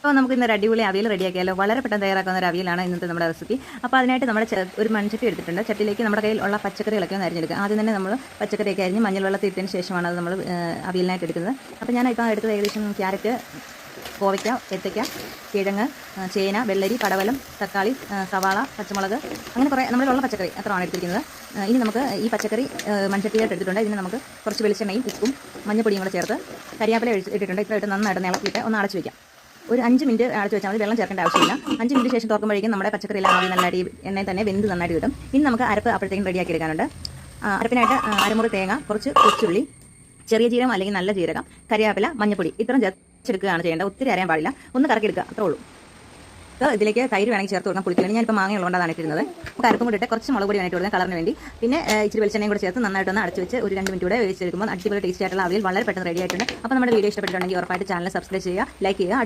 അപ്പോൾ നമുക്ക് ഇന്നൊരു അടിപൊളി അവിയൽ റെഡിയാക്കിയാലോ. വളരെ പെട്ടെന്ന് തയ്യാറാക്കുന്ന ഒരു അവിയലാണ് ഇന്നത്തെ നമ്മുടെ റെസിപ്പി. അപ്പോൾ അതിനായിട്ട് നമ്മുടെ ഒരു മൺചട്ടി എടുത്തിട്ടുണ്ട്. ചട്ടിയിലേക്ക് നമ്മുടെ കയ്യിൽ ഉള്ള പച്ചക്കറികളൊക്കെ ഒന്ന് അരിഞ്ഞെടുക്കുക. ആദ്യം തന്നെ നമ്മൾ പച്ചക്കറിയൊക്കെ അരിഞ്ഞ് മഞ്ഞൾ വെള്ളത്തിൽ ഇട്ടതിന് ശേഷമാണ് അത് നമ്മൾ അവിയലിനായിട്ട് എടുക്കുന്നത്. അപ്പോൾ ഞാൻ ഇപ്പോൾ എടുത്തത് ഏകദേശം ക്യാരറ്റ്, കോവയ്ക്ക, ഏത്തയ്ക്ക, കിഴങ്ങ്, ചേന, വെള്ളരി, പടവലം, തക്കാളി, സവാള, പച്ചമുളക്, അങ്ങനെ കുറേ നമ്മളുള്ള പച്ചക്കറി അത്രയാണ് എടുത്തിരിക്കുന്നത്. ഇനി നമുക്ക് ഈ പച്ചക്കറി മൺചട്ടിയായിട്ട് എടുത്തിട്ടുണ്ട്. ഇതിന് നമുക്ക് കുറച്ച് വെളിച്ചെണ്ണയും ഉപ്പും മഞ്ഞപ്പൊടിയും കൂടെ ചേർത്ത് കരിയാപ്പില ഇട്ടിട്ടുണ്ട്. ഇത്ര ഇട്ട് നന്നായിട്ട് ഇളക്കിയിട്ട് ഒന്ന് അടച്ചു വയ്ക്കാം. ഒരു 5 മിനിറ്റ് അടച്ചു വെച്ചാൽ മതി. വെള്ളം ചേർക്കേണ്ട ആവശ്യമില്ല. 5 മിനിറ്റ് ശേഷം തുറക്കുമ്പോഴേക്കും നമ്മുടെ പച്ചക്കറിയെല്ലാം ആദ്യം നല്ലതായിട്ട് എണ്ണയിൽ തന്നെ വെന്ത് നന്നായിട്ട് കിട്ടും. ഇനി നമുക്ക് അരപ്പ് അപ്പോഴത്തേക്കും റെഡിയാക്കി എടുക്കാനുണ്ട്. അരപ്പിനായിട്ട് അരമുറി തേങ്ങ, കുറച്ച് കൊച്ചുള്ളി, ചെറിയ ജീരകം അല്ലെങ്കിൽ നല്ല ജീരകം, കരിയാപ്പില, മഞ്ഞപ്പൊടി ഇത്രയും ചേർച്ചെടുക്കുകയാണ് ചെയ്യേണ്ടത്. ഒത്തിരി അരയാൻ പാടില്ല. ഒന്ന് കറക്കി എടുക്കുക, അത്രേ ഉള്ളൂ. ഇതിലേക്ക് തൈര് വേണമെങ്കിൽ ചേർത്ത് കൊടുക്കാം. പുളിക്ക് വേണ്ടി ഞാനിപ്പോൾ മാങ്ങ ഉള്ളതുകൊണ്ടാണ് ഇട്ടിരുന്നത്. നമുക്ക് അരപ്പും കൂടി ഇട്ട് കുറച്ച് മുളക് പൊടി വേണ്ടിയിട്ട് കൊടുക്കാം കളറിന് വേണ്ടി. പിന്നെ ഇച്ചിരി വെളിച്ചെണ്ണയും കൂടെ ചേർത്ത് നന്നായിട്ടൊന്ന് അടച്ചു വെച്ച് ഒരു 2 മിനിറ്റ് കൂടെ വേവിച്ചെടുക്കുമ്പോൾ അടിപൊളി ടേസ്റ്റ് ആയിട്ടുള്ള അവിയൽ വളരെ പെട്ടെന്ന് റെഡി ആയിട്ടുണ്ട്. അപ്പോൾ നമ്മുടെ വീഡിയോ ഇഷ്ടപ്പെട്ടിട്ടുണ്ടെങ്കിൽ ഉറപ്പായിട്ട് ചാനൽ സബ്സ്ക്രൈബ് ചെയ്യുക, ലൈക്ക് ചെയ്യുക.